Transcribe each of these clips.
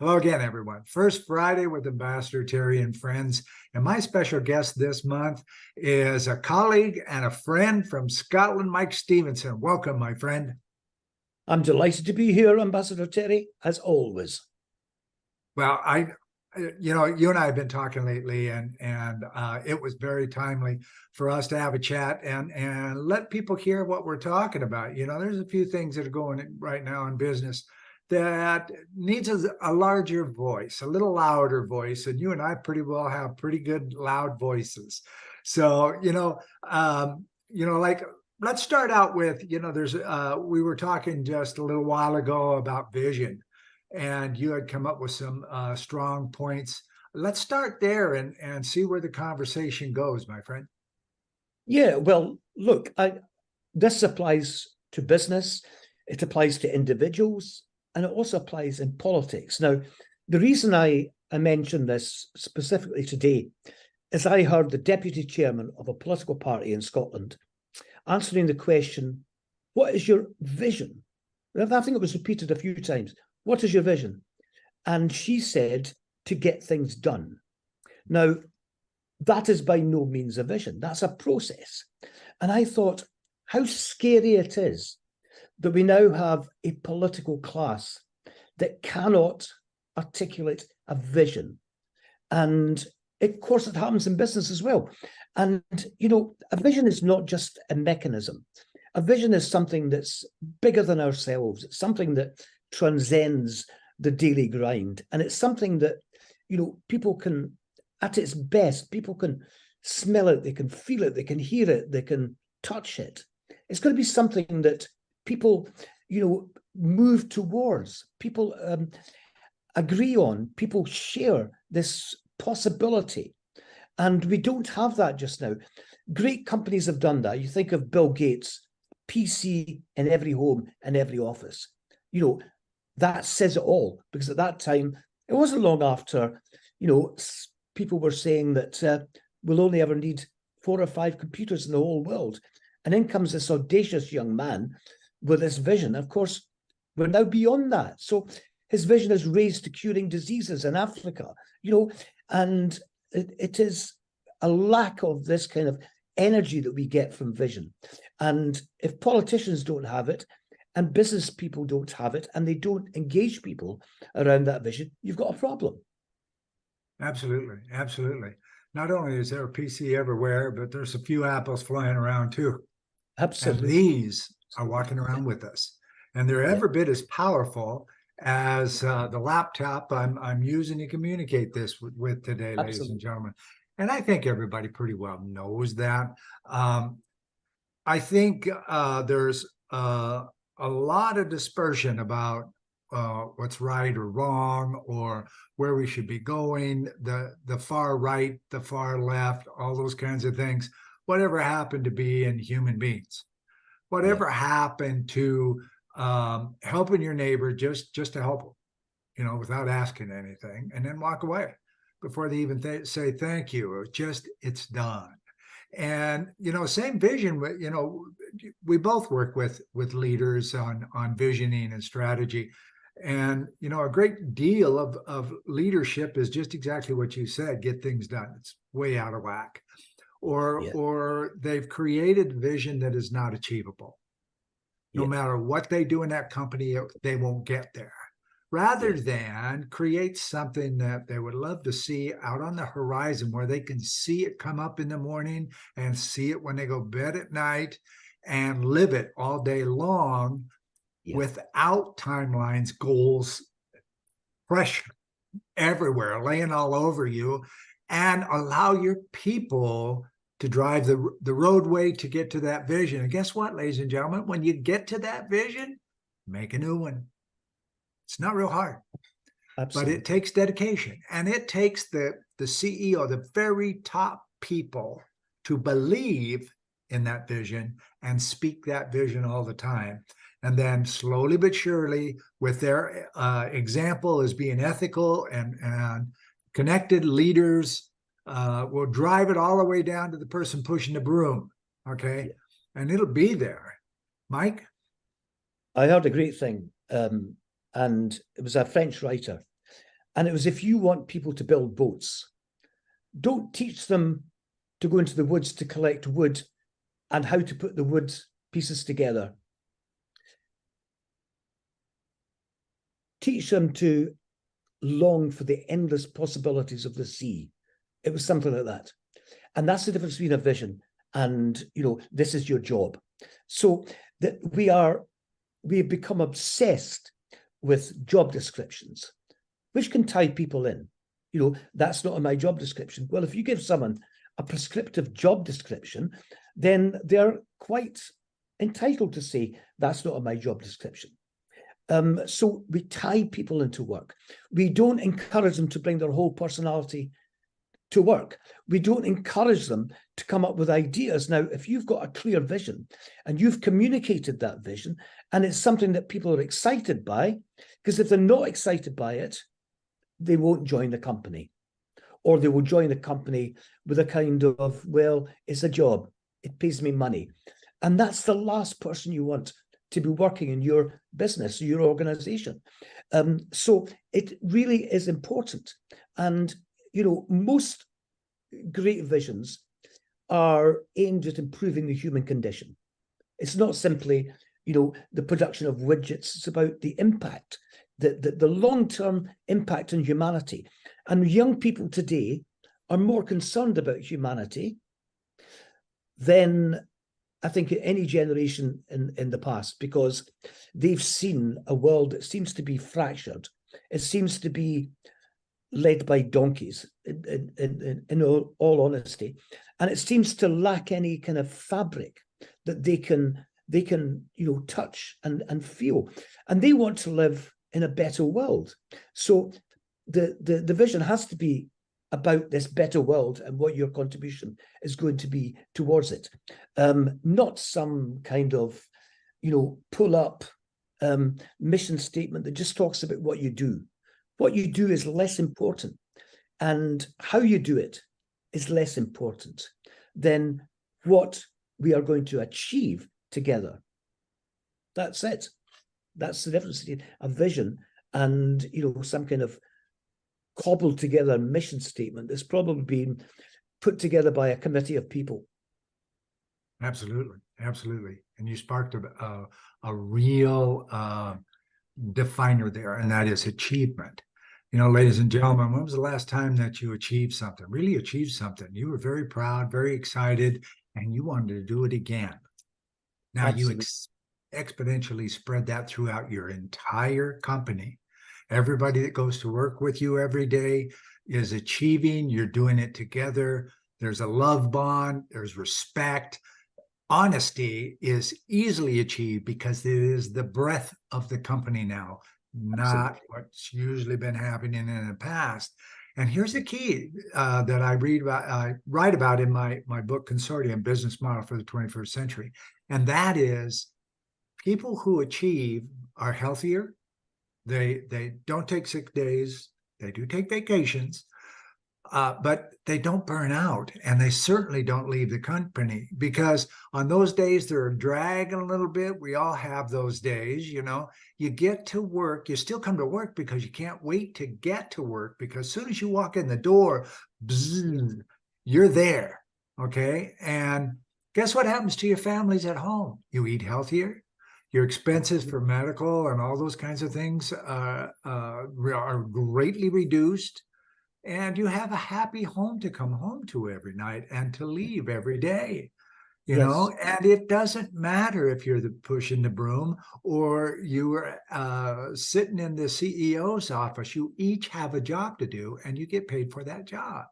Hello again, everyone. First Friday with Ambassador Terry and friends. And my special guest this month is a colleague and a friend from Scotland, Mike Stevenson. Welcome, my friend. I'm delighted to be here, Ambassador Terry, as always. Well, you and I have been talking lately, and it was very timely for us to have a chat and let people hear what we're talking about. There's a few things that are going right now in business that needs a larger voice, a little louder voice, and you and I pretty well have pretty good loud voices. So like, let's start out with there's we were talking just a little while ago about vision, and you had come up with some strong points. Let's start there and see where the conversation goes, my friend. Yeah, well, look, this applies to business, it applies to individuals, and it also applies in politics. Now, the reason I mentioned this specifically today is I heard the deputy chairman of a political party in Scotland answering the question, what is your vision? I think it was repeated a few times. What is your vision? And she said, to get things done. Now, that is by no means a vision. That's a process. And I thought, how scary it is that we now have a political class that cannot articulate a vision. And of course, it happens in business as well. And, a vision is not just a mechanism. A vision is something that's bigger than ourselves. It's something that transcends the daily grind. And it's something that, people can, at its best, people can smell it, they can feel it, they can hear it, they can touch it. It's going to be something that people, move towards, people agree on, people share this possibility. And we don't have that just now. Great companies have done that. You think of Bill Gates, PC in every home and every office. That says it all, because at that time, it wasn't long after, people were saying that we'll only ever need 4 or 5 computers in the whole world. And in comes this audacious young man with this vision. Of course, we're now beyond that. So his vision is raised to curing diseases in Africa, and it is a lack of this kind of energy that we get from vision. And if politicians don't have it, and business people don't have it, and they don't engage people around that vision, you've got a problem. Absolutely. Absolutely. Not only is there a PC everywhere, but there's a few apples flying around too. Absolutely. And these are walking around with us. And they're every bit as powerful as the laptop I'm using to communicate this with today, Absolutely. ladies and gentlemen. And I think everybody pretty well knows that. I think there's a lot of dispersion about what's right or wrong, or where we should be going, the far right, the far left, all those kinds of things. Whatever happened to be in human beings, whatever happened to helping your neighbor just to help them, without asking anything, and then walk away before they even say thank you, or just it's done. And same vision. We both work with leaders on visioning and strategy, and a great deal of leadership is just exactly what you said: get things done. It's way out of whack, or they've created vision that is not achievable. No matter what they do in that company, they won't get there. Rather than create something that they would love to see out on the horizon, where they can see it come up in the morning and see it when they go to bed at night, and live it all day long without timelines, goals, pressure everywhere, laying all over you, and allow your people to drive the roadway to get to that vision. And guess what, ladies and gentlemen? When you get to that vision, make a new one. It's not real hard. Absolutely. But it takes dedication, and it takes the CEO, the very top people, to believe in that vision and speak that vision all the time. And then slowly but surely, with their example as being ethical and connected leaders, will drive it all the way down to the person pushing the broom. Okay. And it'll be there. Mike? I heard a great thing. And it was a French writer. And it was, if you want people to build boats, don't teach them to go into the woods to collect wood and how to put the wood pieces together. Teach them to long for the endless possibilities of the sea. It was something like that. And that's the difference between a vision and, this is your job. So that we have become obsessed with job descriptions, which can tie people in. That's not in my job description. Well, if you give someone a prescriptive job description, then they're quite entitled to say, that's not in my job description. So we tie people into work. We don't encourage them to bring their whole personality to work. We don't encourage them to come up with ideas. Now, if you've got a clear vision and you've communicated that vision, and it's something that people are excited by, because if they're not excited by it, they won't join the company, or they will join the company with a kind of, well, it's a job, it pays me money. And that's the last person you want to be working in your business, your organization. So it really is important. And, most great visions are aimed at improving the human condition. It's not simply, the production of widgets. It's about the impact, the long-term impact on humanity. And young people today are more concerned about humanity than I think any generation in the past, because they've seen a world that seems to be fractured. It seems to be led by donkeys, in all honesty, and it seems to lack any kind of fabric that they can touch and feel, and they want to live in a better world. So the vision has to be about this better world and what your contribution is going to be towards it. Not some kind of, pull up mission statement that just talks about what you do. What you do is less important, and how you do it is less important than what we are going to achieve together. That's it. That's the difference between a vision and, some kind of cobbled together mission statement that's probably been put together by a committee of people. Absolutely. And you sparked a real definer there, and that is achievement. Ladies and gentlemen, when was the last time that you achieved something, really achieved something? You were very proud, very excited, and you wanted to do it again. Now Absolutely. you exponentially spread that throughout your entire company. Everybody that goes to work with you every day is achieving. You're doing it together. There's a love bond. There's respect. Honesty is easily achieved because it is the breath of the company now, not what's usually been happening in the past. And here's the key that I write about in my book, Consortium: Business Model for the 21st Century. And that is, people who achieve are healthier. They don't take sick days. They do take vacations, but they don't burn out, and they certainly don't leave the company, because on those days they're dragging a little bit. We all have those days. You get to work, you still come to work because you can't wait to get to work, because as soon as you walk in the door, bzzz, you're there. Okay. And guess what happens to your families at home? You eat healthier. Your expenses for medical and all those kinds of things are greatly reduced. And you have a happy home to come home to every night and to leave every day, and it doesn't matter if you're pushing the broom or you are sitting in the CEO's office. You each have a job to do, and you get paid for that job.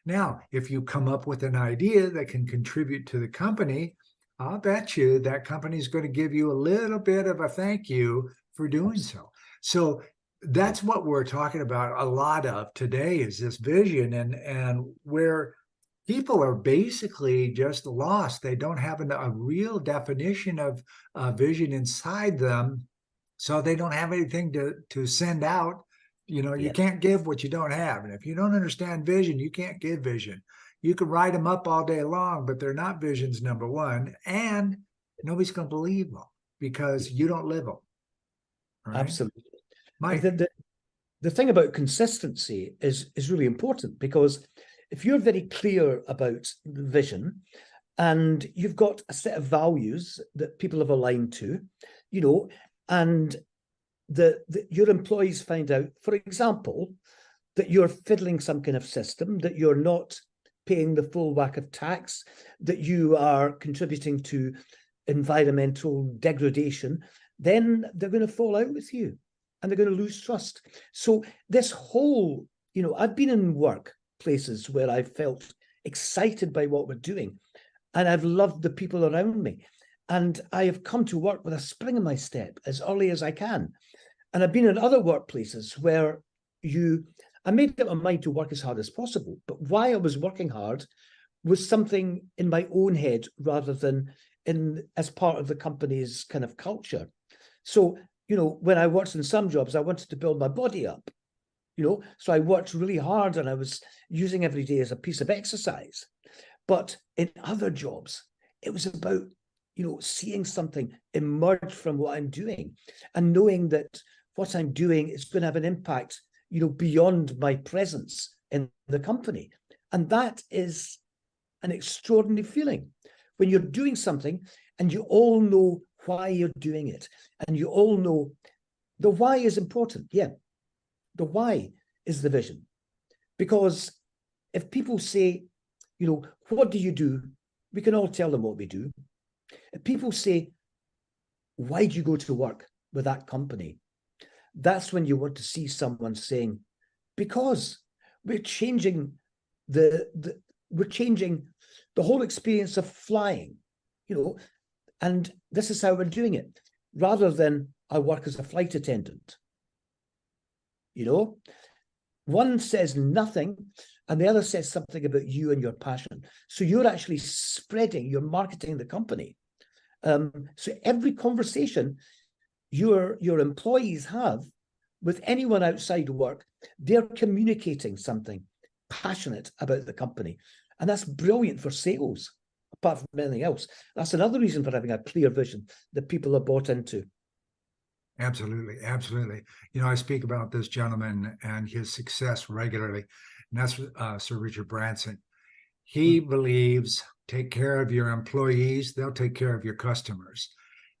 Now, if you come up with an idea that can contribute to the company, I'll bet you that company is going to give you a little bit of a thank you for doing so. So that's what we're talking about a lot of today, is this vision, and where people are basically just lost. They don't have a real definition of vision inside them, so they don't have anything to send out. You can't give what you don't have, and if you don't understand vision, you can't give vision. You can write them up all day long, but they're not visions, number one, and nobody's going to believe them because you don't live them. Right? Absolutely. Mike. The the thing about consistency is really important, because if you're very clear about the vision and you've got a set of values that people have aligned to, and your employees find out, for example, that you're fiddling some kind of system, that you're not paying the full whack of tax, that you are contributing to environmental degradation, then they're going to fall out with you and they're going to lose trust. So this whole, I've been in workplaces where I've felt excited by what we're doing, and I've loved the people around me. And I have come to work with a spring in my step as early as I can. And I've been in other workplaces where I made up my mind to work as hard as possible, but why I was working hard was something in my own head rather than as part of the company's kind of culture. So, when I worked in some jobs, I wanted to build my body up, so I worked really hard and I was using every day as a piece of exercise. But in other jobs, it was about, seeing something emerge from what I'm doing and knowing that what I'm doing is going to have an impact, beyond my presence in the company. And that is an extraordinary feeling when you're doing something and you all know why you're doing it. And you all know the why is important. Yeah, the why is the vision. Because if people say, what do you do? We can all tell them what we do. If people say, why do you go to work with that company? That's when you want to see someone saying, because we're changing we're changing the whole experience of flying, and this is how we're doing it, rather than I work as a flight attendant. One says nothing and the other says something about you and your passion. So you're actually you're marketing the company. So every conversation your employees have with anyone outside work, they're communicating something passionate about the company. And that's brilliant for sales, apart from anything else. That's another reason for having a clear vision that people are bought into. Absolutely. Absolutely. I speak about this gentleman and his success regularly, and that's Sir Richard Branson. He believes, take care of your employees, they'll take care of your customers.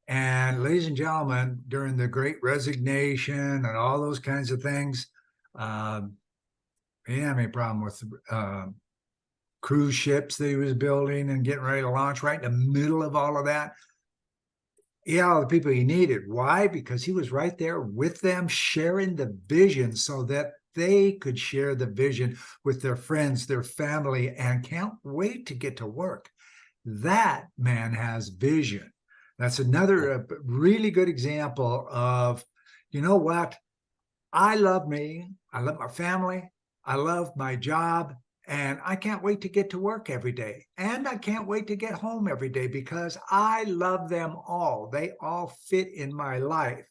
And ladies and gentlemen, during the Great Resignation and all those kinds of things, he didn't have any problem with cruise ships that he was building and getting ready to launch right in the middle of all of that. All the people he needed. Why? Because he was right there with them, sharing the vision so that they could share the vision with their friends, their family, and can't wait to get to work. That man has vision. That's another really good example of, what? I love me. I love my family. I love my job. And I can't wait to get to work every day. And I can't wait to get home every day because I love them all. They all fit in my life.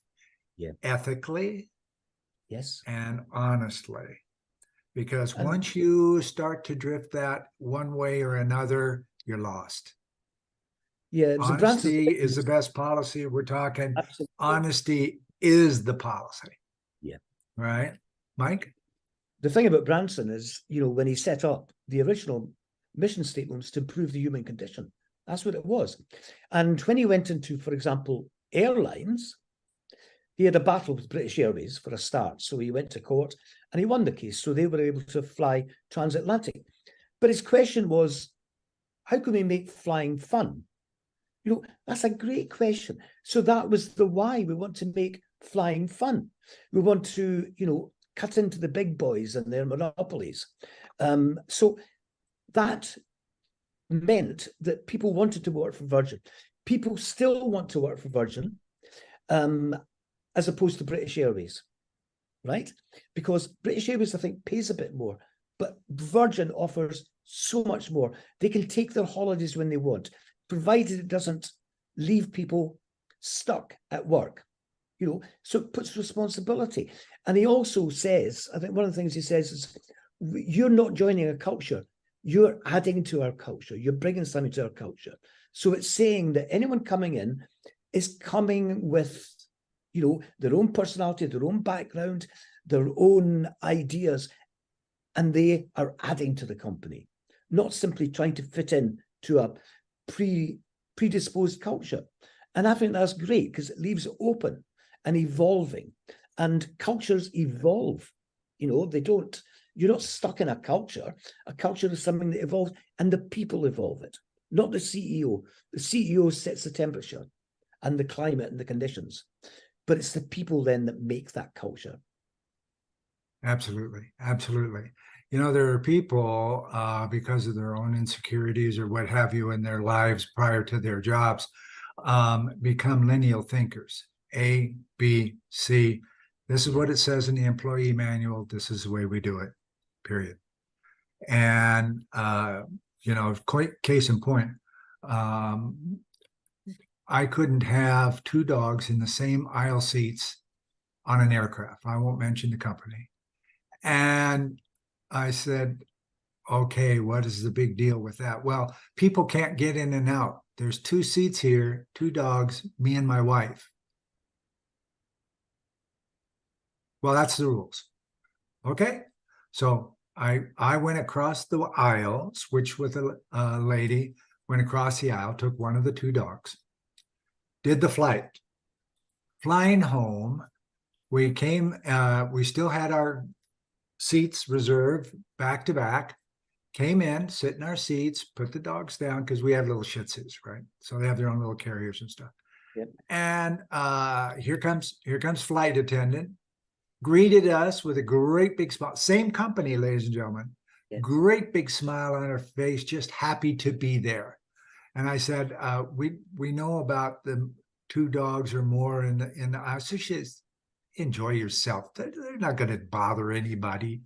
Yeah. Ethically. Yes. And honestly. Because once you start to drift that one way or another, you're lost. Yeah, honesty is the best policy. We're talking absolutely. Honesty is the policy. Yeah. Right, Mike? The thing about Branson is, when he set up, the original mission statement was to improve the human condition. That's what it was. And when he went into, for example, airlines, he had a battle with British Airways for a start. So he went to court and he won the case. So they were able to fly transatlantic. But his question was, how can we make flying fun? That's a great question. So that was the why. We want to make flying fun. We want to, cut into the big boys and their monopolies. So that meant that people wanted to work for Virgin. People still want to work for Virgin, as opposed to British Airways, right? Because British Airways, I think, pays a bit more, but Virgin offers so much more. They can take their holidays when they want, provided it doesn't leave people stuck at work. So it puts responsibility. And he also says, I think one of the things he says is, you're not joining a culture, you're adding to our culture, you're bringing something to our culture. So it's saying that anyone coming in is coming with, their own personality, their own background, their own ideas, and they are adding to the company, not simply trying to fit in to a predisposed culture. And I think that's great because it leaves it open and evolving. And cultures evolve. They don't, you're not stuck in a culture. A culture is something that evolves, and the people evolve it, not the CEO. The CEO sets the temperature and the climate and the conditions, but it's the people then that make that culture. Absolutely. Absolutely. There are people, because of their own insecurities or what have you in their lives prior to their jobs, become lineal thinkers. A, B, C. This is what it says in the employee manual. This is the way we do it, period. And, case in point, I couldn't have two dogs in the same aisle seats on an aircraft. I won't mention the company. And I said, okay, what is the big deal with that? Well, people can't get in and out. There's two seats here, two dogs, me and my wife. Well, that's the rules. Okay. So I went across the aisle, switched with a lady, went across the aisle, took one of the two dogs, did the flight. Flying home, we still had our seats reserved back to back, came in, sit in our seats, put the dogs down because we have little Shih Tzus, right? So they have their own little carriers and stuff. Yep. And here comes flight attendant, greeted us with a great big smile. Same company, ladies and gentlemen. Yes. Great big smile on her face, just happy to be there. And I said, we know about the two dogs or more in the aisle. So she says, enjoy yourself. They're not going to bother anybody,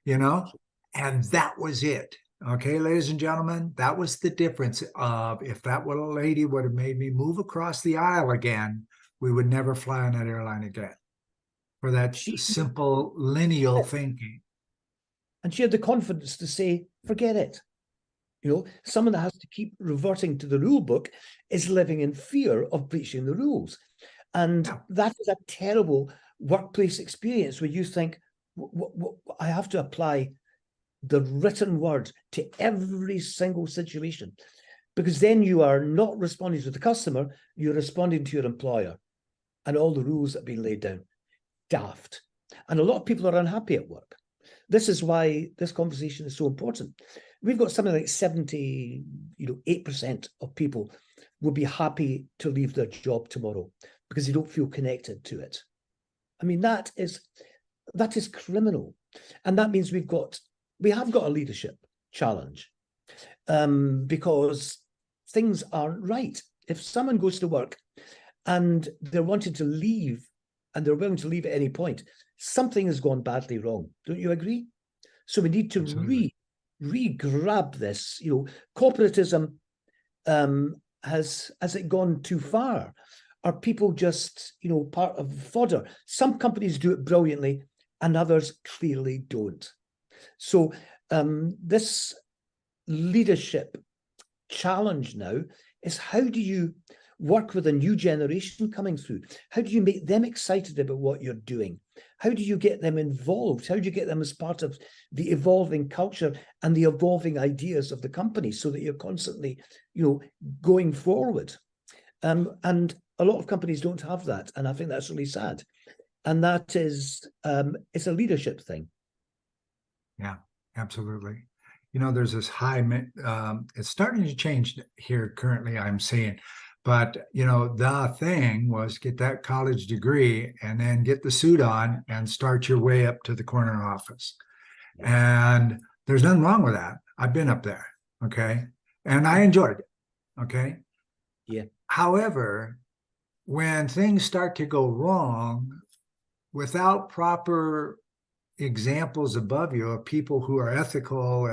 And that was it. Okay, ladies and gentlemen, that was the difference of if that little lady would have made me move across the aisle again, we would never fly on that airline again. For that simple lineal thinking. And she had the confidence to say, forget it. Someone that has to keep reverting to the rule book is living in fear of breaching the rules. And that is a terrible workplace experience where you think, I have to apply the written word to every single situation, because then you are not responding to the customer, you're responding to your employer and all the rules that have been laid down. Daft. And a lot of people are unhappy at work. This is why this conversation is so important. We've got something like 8% of people will be happy to leave their job tomorrow because they don't feel connected to it. I mean, that is criminal. And that means we have got a leadership challenge, because things aren't right. If someone goes to work and they're wanting to leave and they're willing to leave at any point, something has gone badly wrong. Don't you agree? So we need to re-grab this. Corporatism, has it gone too far? Are people just, part of fodder? Some companies do it brilliantly and others clearly don't. So this leadership challenge now is, how do you work with a new generation coming through? How do you make them excited about what you're doing? How do you get them involved? How do you get them as part of the evolving culture and the evolving ideas of the company so that you're constantly, going forward? And a lot of companies don't have that. And I think that's really sad. And that is, it's a leadership thing. Yeah, absolutely. There's this high, it's starting to change here currently, I'm seeing. But, the thing was get that college degree and then get the suit on and start your way up to the corner office. And there's nothing wrong with that. I've been up there. Okay. And I enjoyed it. Okay. Yeah. However, when things start to go wrong without proper examples above you of people who are ethical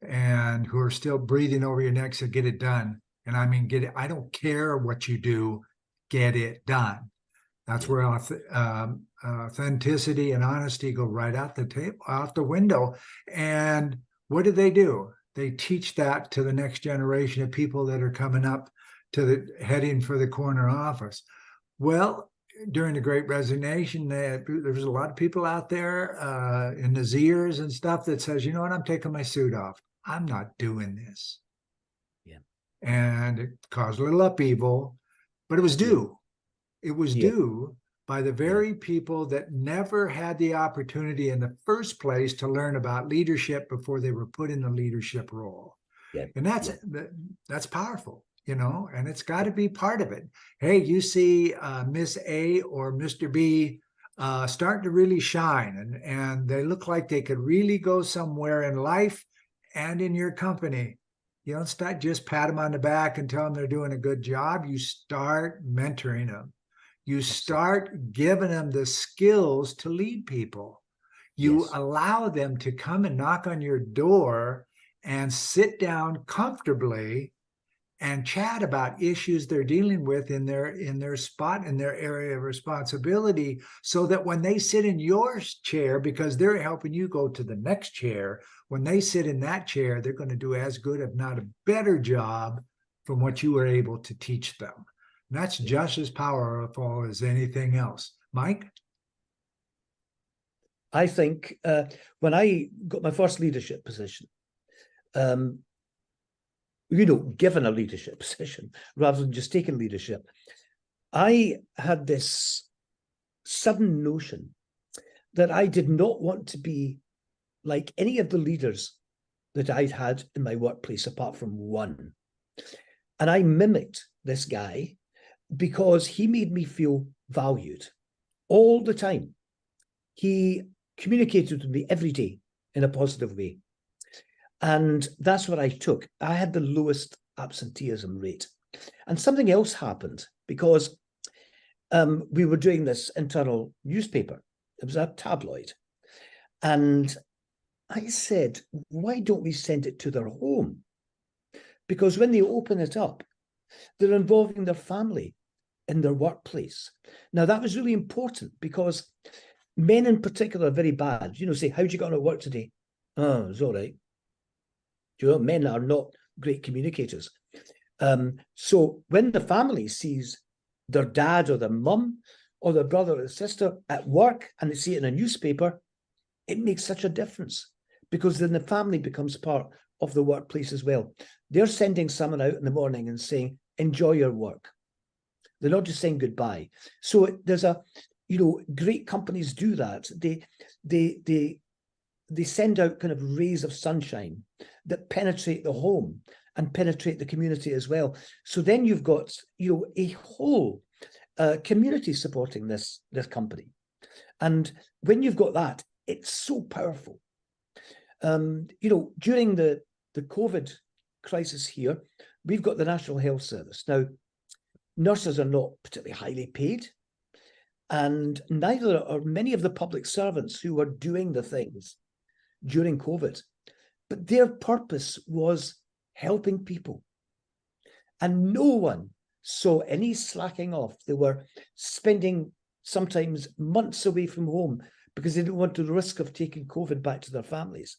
and who are still breathing over your neck to get it done. And I mean, get it. I don't care what you do, get it done. That's where authenticity and honesty go right out the window. And what do? They teach that to the next generation of people that are coming up to heading for the corner office. Well, during the Great Resignation, there was a lot of people out there in the Zers and stuff that says, you know what, I'm taking my suit off. I'm not doing this. Yeah. And it caused a little upheaval, but it was due. It was Yeah. due by the very people that never had the opportunity in the first place to learn about leadership before they were put in the leadership role. Yeah. And that's powerful, you know, and it's got to be part of it. Hey, you see Miss A or Mr. B starting to really shine, and they look like they could really go somewhere in life and in your company. You don't start just pat them on the back and tell them they're doing a good job. You start mentoring them. You start giving them the skills to lead people. You allow them to come and knock on your door and sit down comfortably and chat about issues they're dealing with in their spot, in their area of responsibility, so that when they sit in your chair, because they're helping you go to the next chair, when they sit in that chair, they're going to do as good, if not a better job from what you were able to teach them. And that's just as powerful as anything else. Mike? I think when I got my first leadership position, given a leadership position rather than just taking leadership, I had this sudden notion that I did not want to be like any of the leaders that I'd had in my workplace, apart from one. And I mimicked this guy because he made me feel valued all the time. He communicated with me every day in a positive way. And that's what I took. I had the lowest absenteeism rate. And something else happened because we were doing this internal newspaper. It was a tabloid. And I said, why don't we send it to their home? Because when they open it up, they're involving their family in their workplace. Now, that was really important because men in particular are very bad. Say, how'd you get on at work today? Oh, it's all right. Men are not great communicators. So when the family sees their dad or their mum or their brother or sister at work and they see it in a newspaper, it makes such a difference because then the family becomes part of the workplace as well. They're sending someone out in the morning and saying, enjoy your work. They're not just saying goodbye. So there's great companies do that. They send out kind of rays of sunshine that penetrate the home and penetrate the community as well. So then you've got, a whole community supporting this company. And when you've got that, it's so powerful. During the COVID crisis here, we've got the National Health Service. Now, nurses are not particularly highly paid, and neither are many of the public servants who are doing the things during COVID. But their purpose was helping people. And no one saw any slacking off. They were spending sometimes months away from home because they didn't want the risk of taking COVID back to their families.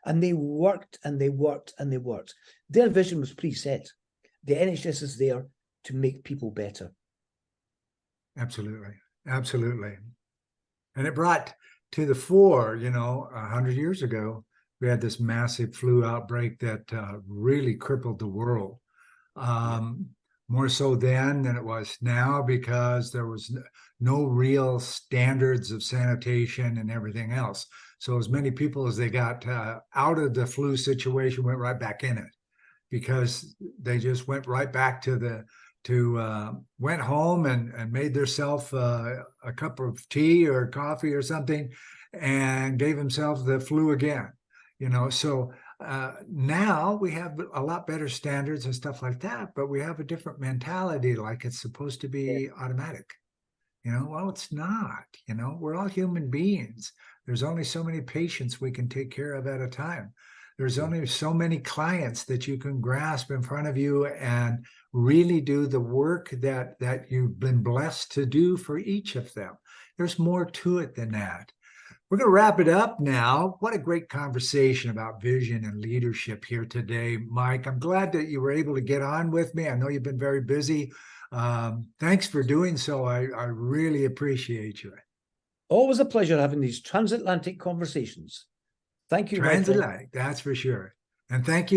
And they worked and they worked and they worked. Their vision was preset. The NHS is there to make people better. Absolutely. Absolutely. And it brought to the fore, 100 years ago, we had this massive flu outbreak that really crippled the world. More so then than it was now because there was no real standards of sanitation and everything else. So as many people as they got out of the flu situation went right back in it because they just went right back to went home and made themselves a cup of tea or coffee or something and gave themselves the flu again. So now we have a lot better standards and stuff like that, but we have a different mentality, like it's supposed to be automatic. Well, it's not. We're all human beings. There's only so many patients we can take care of at a time. There's only so many clients that you can grasp in front of you and really do the work that you've been blessed to do for each of them. There's more to it than that. We're going to wrap it up now. What a great conversation about vision and leadership here today, Mike. I'm glad that you were able to get on with me. I know you've been very busy. Thanks for doing so. I really appreciate you. Always a pleasure having these transatlantic conversations. Thank you, my friend. Transatlantic, that's for sure. And thank you.